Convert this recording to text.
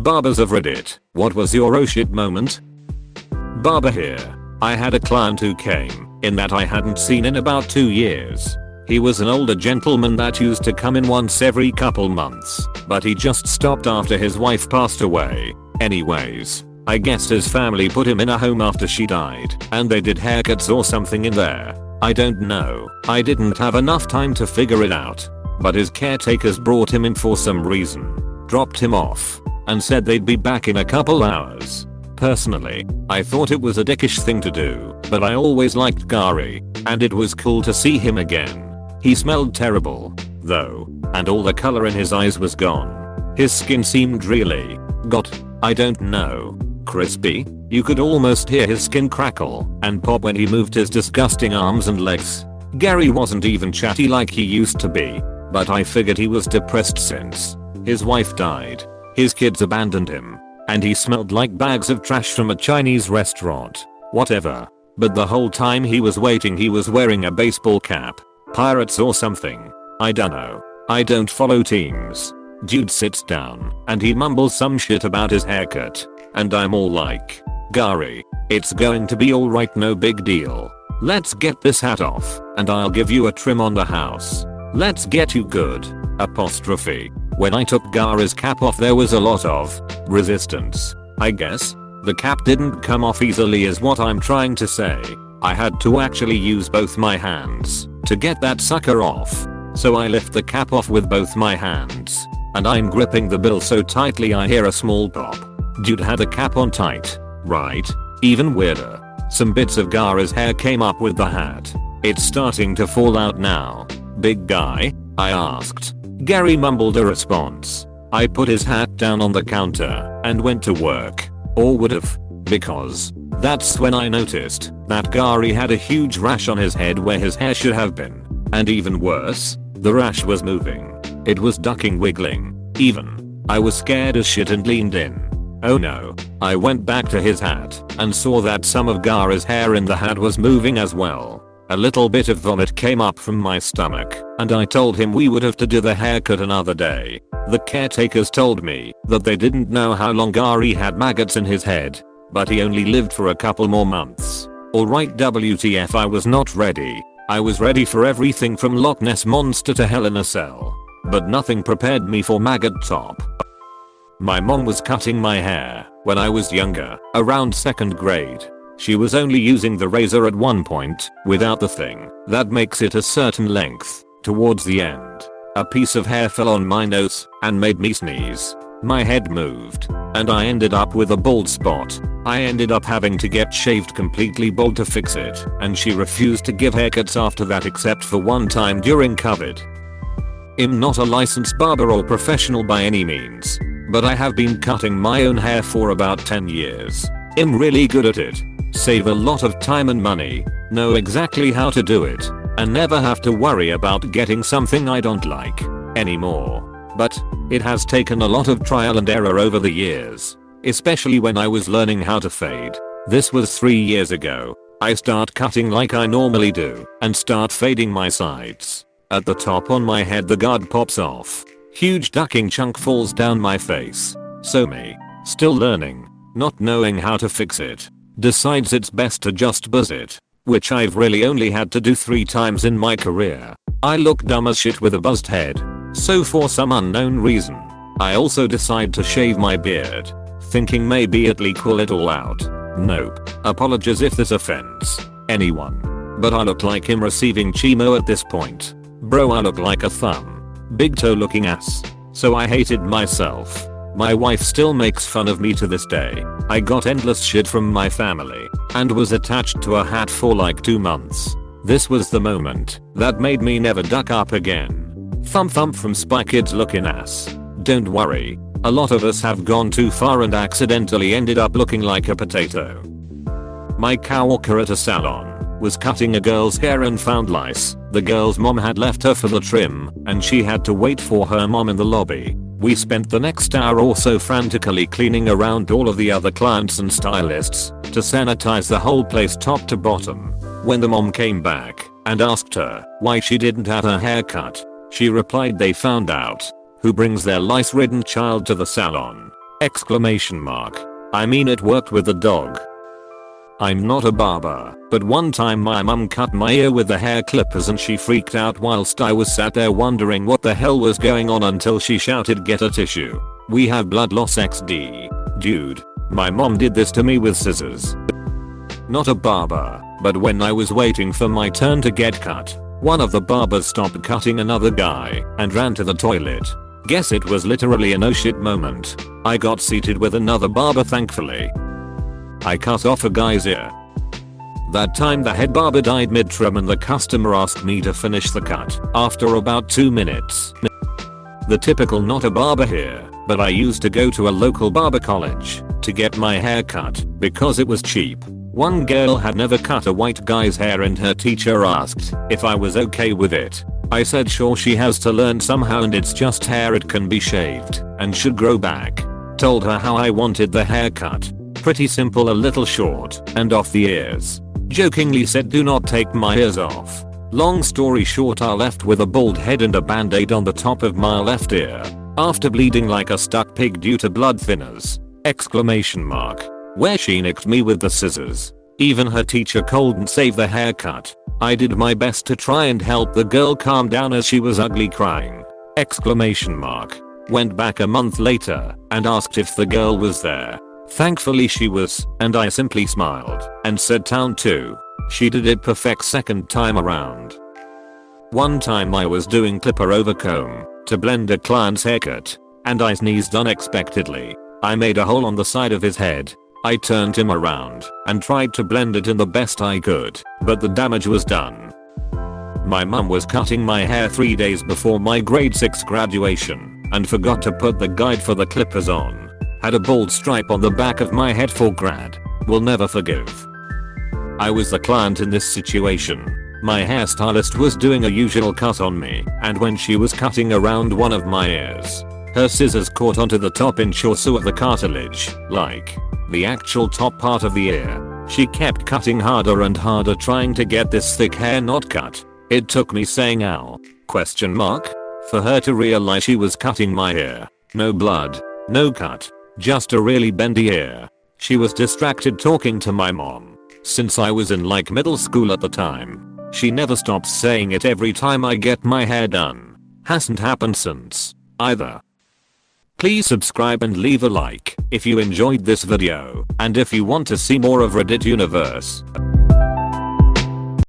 Barbers of Reddit, what was your oh shit moment? Barber here. I had a client who came in that I hadn't seen in about 2 years. He was an older gentleman that used to come in once every couple months, but he just stopped after his wife passed away. Anyways, I guess his family put him in a home after she died, and they did haircuts or something in there. I don't know. I didn't have enough time to figure it out. But his caretakers brought him in for some reason, dropped him off, and said they'd be back in a couple hours. Personally, I thought it was a dickish thing to do, but I always liked Gary, and it was cool to see him again. He smelled terrible, though, and all the color in his eyes was gone. His skin seemed really, I don't know, crispy. You could almost hear his skin crackle and pop when he moved his disgusting arms and legs. Gary wasn't even chatty like he used to be, but I figured he was depressed since his wife died. His kids abandoned him, and he smelled like bags of trash from a Chinese restaurant. Whatever. But the whole time he was waiting he was wearing a baseball cap. Pirates or something. I dunno. I don't follow teams. Dude sits down and he mumbles some shit about his haircut. And I'm all like, Gary, it's going to be alright, no big deal. Let's get this hat off and I'll give you a trim on the house. Let's get you good. Apostrophe. When I took Gary's cap off there was a lot of resistance, I guess. The cap didn't come off easily is what I'm trying to say. I had to actually use both my hands to get that sucker off. So I lift the cap off with both my hands, and I'm gripping the bill so tightly I hear a small pop. Dude had the cap on tight, right? Even weirder. Some bits of Gary's hair came up with the hat. It's starting to fall out now. Big guy? I asked. Gary mumbled a response. I put his hat down on the counter and went to work. Or would've. Because that's when I noticed that Gary had a huge rash on his head where his hair should have been. And even worse, the rash was moving. It was ducking, wiggling. Even. I was scared as shit and leaned in. Oh no. I went back to his hat and saw that some of Gary's hair in the hat was moving as well. A little bit of vomit came up from my stomach, and I told him we would have to do the haircut another day. The caretakers told me that they didn't know how long Gary had maggots in his head, but he only lived for a couple more months. Alright, WTF, I was not ready. I was ready for everything from Loch Ness Monster to Hell in a Cell, but nothing prepared me for maggot top. My mom was cutting my hair when I was younger, around 2nd grade. She was only using the razor at one point, without the thing that makes it a certain length. Towards the end, a piece of hair fell on my nose and made me sneeze. My head moved, and I ended up with a bald spot. I ended up having to get shaved completely bald to fix it, and she refused to give haircuts after that except for one time during COVID. I'm not a licensed barber or professional by any means, but I have been cutting my own hair for about 10 years. I'm really good at it. Save a lot of time and money, know exactly how to do it, and never have to worry about getting something I don't like anymore. But it has taken a lot of trial and error over the years, especially when I was learning how to fade. This was 3 years ago. I start cutting like I normally do and start fading my sides. At the top on my head the guard pops off. Huge ducking chunk falls down my face. So me, still learning, not knowing how to fix it, decides it's best to just buzz it, which I've really only had to do 3 times in my career. I look dumb as shit with a buzzed head. So for some unknown reason, I also decide to shave my beard, thinking maybe it'll equal it all out. Nope. Apologies if this offends anyone, but I look like him receiving chemo at this point. Bro, I look like a big toe looking ass. So I hated myself. My wife still makes fun of me to this day. I got endless shit from my family and was attached to a hat for like 2 months. This was the moment that made me never duck up again. Thump thump from Spy Kids looking ass. Don't worry, a lot of us have gone too far and accidentally ended up looking like a potato. My coworker at a salon was cutting a girl's hair and found lice. The girl's mom had left her for the trim, and she had to wait for her mom in the lobby. We spent the next hour or so frantically cleaning around all of the other clients and stylists to sanitize the whole place top to bottom. When the mom came back and asked her why she didn't have her hair cut, she replied they found out who brings their lice-ridden child to the salon. Exclamation mark. I mean it worked with the dog. I'm not a barber, but one time my mum cut my ear with the hair clippers and she freaked out whilst I was sat there wondering what the hell was going on until she shouted, "Get a tissue. We have blood loss XD. Dude, my mom did this to me with scissors." Not a barber, but when I was waiting for my turn to get cut, one of the barbers stopped cutting another guy and ran to the toilet. Guess it was literally an oh shit moment. I got seated with another barber thankfully. I cut off a guy's ear. That time the head barber died mid-trim and the customer asked me to finish the cut after about 2 minutes. The typical not a barber here, but I used to go to a local barber college to get my hair cut because it was cheap. One girl had never cut a white guy's hair and her teacher asked if I was okay with it. I said sure, she has to learn somehow and it's just hair, it can be shaved and should grow back. Told her how I wanted the haircut. Pretty simple, a little short and off the ears. Jokingly said do not take my ears off. Long story short, I left with a bald head and a band-aid on the top of my left ear after bleeding like a stuck pig due to blood thinners. Exclamation mark. Where she nicked me with the scissors. Even her teacher couldn't save the haircut. I did my best to try and help the girl calm down as she was ugly crying. Exclamation mark. Went back a month later and asked if the girl was there. Thankfully she was, and I simply smiled and said town too. She did it perfect second time around. One time I was doing clipper over comb to blend a client's haircut and I sneezed unexpectedly. I made a hole on the side of his head. I turned him around and tried to blend it in the best I could, but the damage was done. My mum was cutting my hair 3 days before my grade 6 graduation and forgot to put the guide for the clippers on. Had a bald stripe on the back of my head for grad. Will never forgive. I was the client in this situation. My hairstylist was doing a usual cut on me, and when she was cutting around one of my ears, her scissors caught onto the top inch or so of the cartilage, like the actual top part of the ear. She kept cutting harder and harder trying to get this thick hair not cut. It took me saying ow, ? For her to realize she was cutting my ear. No blood, no cut, just a really bendy ear. She was distracted talking to my mom. Since I was in like middle school at the time, she never stops saying it every time I get my hair done. Hasn't happened since, either. Please subscribe and leave a like if you enjoyed this video and if you want to see more of Reddit universe.